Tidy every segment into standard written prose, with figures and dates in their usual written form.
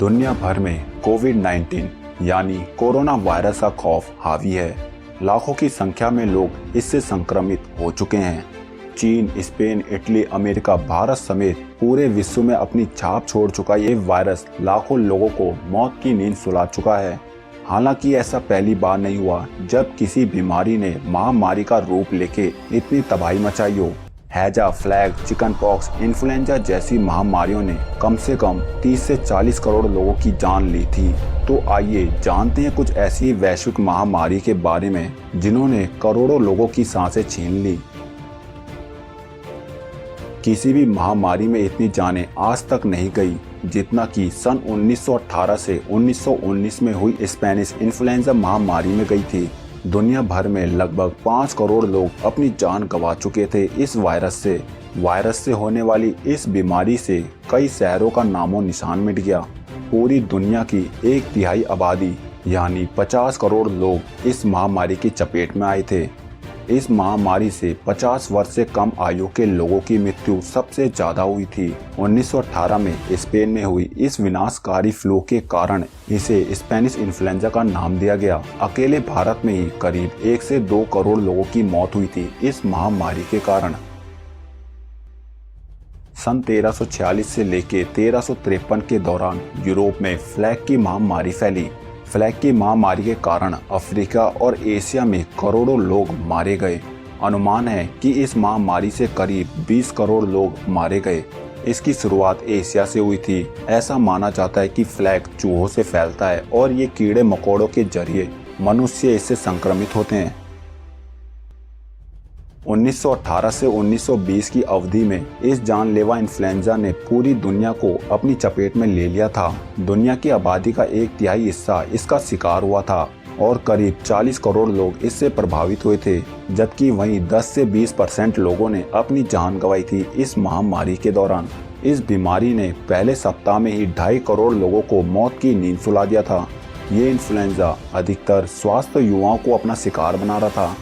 दुनिया भर में कोविड-19 यानी कोरोना वायरस का खौफ हावी है। लाखों की संख्या में लोग इससे संक्रमित हो चुके हैं। चीन, स्पेन, इटली, अमेरिका, भारत समेत पूरे विश्व में अपनी छाप छोड़ चुका ये वायरस लाखों लोगों को मौत की नींद सुला चुका है। हालांकि ऐसा पहली बार नहीं हुआ जब किसी बीमारी ने महामारी का रूप लेके इतनी तबाही मचाई हो। हैजा, फ्लैग, चिकन पॉक्स, इन्फ्लुएंजा जैसी महामारियों ने कम से कम 30 से 40 करोड़ लोगों की जान ली थी। तो आइए जानते हैं कुछ ऐसी वैश्विक महामारी के बारे में जिन्होंने करोड़ों लोगों की सांसें छीन ली। किसी भी महामारी में इतनी जानें आज तक नहीं गई जितना कि सन 1918 से 1919 में हुई स्पेनिश इन्फ्लुएंजा महामारी में गई थी। दुनिया भर में लगभग 5 करोड़ लोग अपनी जान गंवा चुके थे इस वायरस से। वायरस से होने वाली इस बीमारी से कई शहरों का नामो निशान मिट गया। पूरी दुनिया की 1/3 आबादी यानी 50 करोड़ लोग इस महामारी की चपेट में आए थे। इस महामारी से 50 वर्ष से कम आयु के लोगों की मृत्यु सबसे ज्यादा हुई थी। 1918 में स्पेन में हुई इस विनाशकारी फ्लू के कारण इसे स्पेनिश इन्फ्लुएंजा का नाम दिया गया। अकेले भारत में ही करीब 1 से 2 करोड़ लोगों की मौत हुई थी इस महामारी के कारण। सन 1346 से लेकर 1353 के दौरान यूरोप में प्लेग की महामारी फैली। प्लेग की महामारी के कारण अफ्रीका और एशिया में करोड़ों लोग मारे गए। अनुमान है कि इस महामारी से करीब 20 करोड़ लोग मारे गए। इसकी शुरुआत एशिया से हुई थी। ऐसा माना जाता है कि प्लेग चूहों से फैलता है और ये कीड़े मकोड़ों के जरिए मनुष्य इससे संक्रमित होते हैं। 1918 से 1920 की अवधि में इस जानलेवा इन्फ्लुएंजा ने पूरी दुनिया को अपनी चपेट में ले लिया था। दुनिया की आबादी का 1/3 हिस्सा इसका शिकार हुआ था और करीब 40 करोड़ लोग इससे प्रभावित हुए थे, जबकि वहीं 10 से 20% लोगों ने अपनी जान गंवाई थी इस महामारी के दौरान। इस बीमारी ने पहले सप्ताह में ही 2.5 करोड़ लोगों को मौत की नींद सुला दिया था। ये इन्फ्लुएंजा अधिकतर स्वास्थ्य युवाओं को अपना शिकार बना रहा था।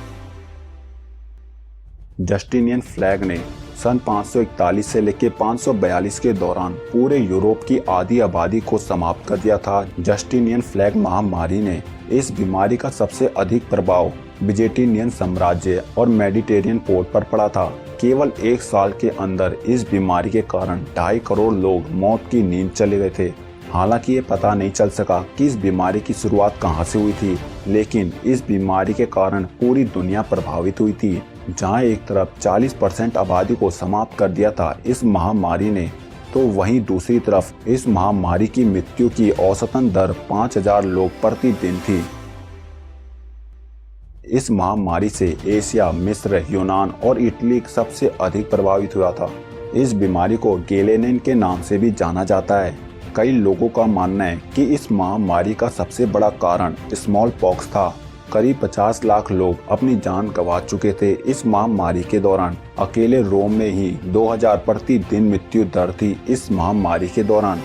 जस्टिनियन प्लेग ने सन 541 से लेकर 542 के दौरान पूरे यूरोप की आधी आबादी को समाप्त कर दिया था। जस्टिनियन प्लेग महामारी ने इस बीमारी का सबसे अधिक प्रभाव बिजेटिनियन साम्राज्य और मेडिटेरियन पोर्ट पर पड़ा था। केवल 1 साल के अंदर इस बीमारी के कारण 2.5 करोड़ लोग मौत की नींद चले गए थे। हालांकि ये पता नहीं चल सका कि इस बीमारी की शुरुआत कहां से हुई थी, लेकिन इस बीमारी के कारण पूरी दुनिया प्रभावित हुई थी। जहां एक तरफ 40% आबादी को समाप्त कर दिया था इस महामारी ने, तो वहीं दूसरी तरफ इस महामारी की मृत्यु की औसतन दर 5000 लोग प्रतिदिन थी। इस महामारी से एशिया, मिस्र, यूनान और इटली सबसे अधिक प्रभावित हुआ था। इस बीमारी को गेलेनिन के नाम से भी जाना जाता है। कई लोगों का मानना है कि इस महामारी का सबसे बड़ा कारण स्मॉल पॉक्स था। करीब 50 लाख लोग अपनी जान गंवा चुके थे इस महामारी के दौरान। अकेले रोम में ही 2000 प्रतिदिन मृत्यु दर थी इस महामारी के दौरान।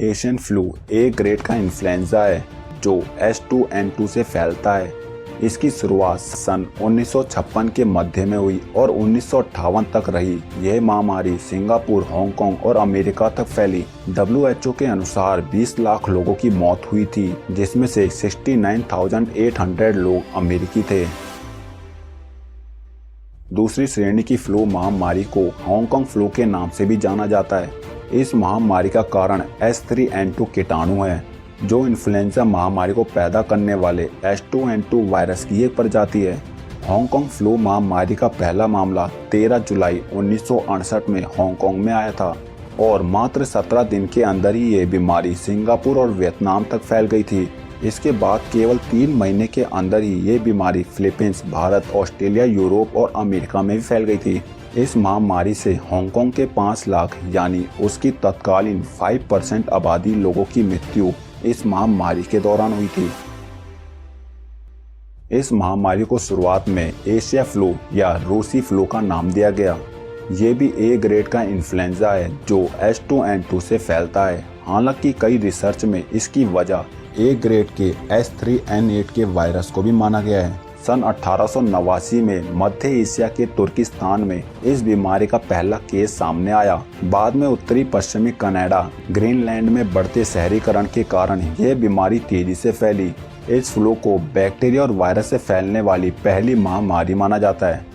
एशियन फ्लू ए ग्रेड का इन्फ्लुएंजा है जो H2N2 से फैलता है। इसकी शुरुआत सन 1956 के मध्य में हुई और 1958 तक रही। यह महामारी सिंगापुर, हांगकांग और अमेरिका तक फैली। WHO के अनुसार 20 लाख लोगों की मौत हुई थी, जिसमें से 69,800 लोग अमेरिकी थे। दूसरी श्रेणी की फ्लू महामारी को हांगकांग फ्लू के नाम से भी जाना जाता है। इस महामारी का कारण H3N2 कीटाणु है, जो इन्फ्लुएंजा महामारी को पैदा करने वाले H2N2 वायरस की एक प्रजाति है। हांगकांग फ्लू महामारी का पहला मामला 13 जुलाई 1968 में हांगकांग में आया था और मात्र 17 दिन के अंदर ही ये बीमारी सिंगापुर और वियतनाम तक फैल गई थी। इसके बाद केवल 3 महीने के अंदर ही ये बीमारी फिलीपींस, भारत, ऑस्ट्रेलिया, यूरोप और अमेरिका में भी फैल गई थी। इस महामारी से हांगकांग के 5 लाख यानी उसकी तत्कालीन 5% आबादी लोगों की मृत्यु इस महामारी के दौरान हुई थी। इस महामारी को शुरुआत में एशिया फ्लू या रूसी फ्लू का नाम दिया गया। ये भी ए ग्रेड का इन्फ्लुएंजा है जो H2N2 से फैलता है। हालांकि कई रिसर्च में इसकी वजह ए ग्रेड के H3N8 के वायरस को भी माना गया है। सन 1889 में मध्य एशिया के तुर्किस्तान में इस बीमारी का पहला केस सामने आया। बाद में उत्तरी पश्चिमी कनाडा, ग्रीनलैंड में बढ़ते शहरीकरण के कारण यह बीमारी तेजी से फैली। इस फ्लू को बैक्टीरिया और वायरस से फैलने वाली पहली महामारी माना जाता है।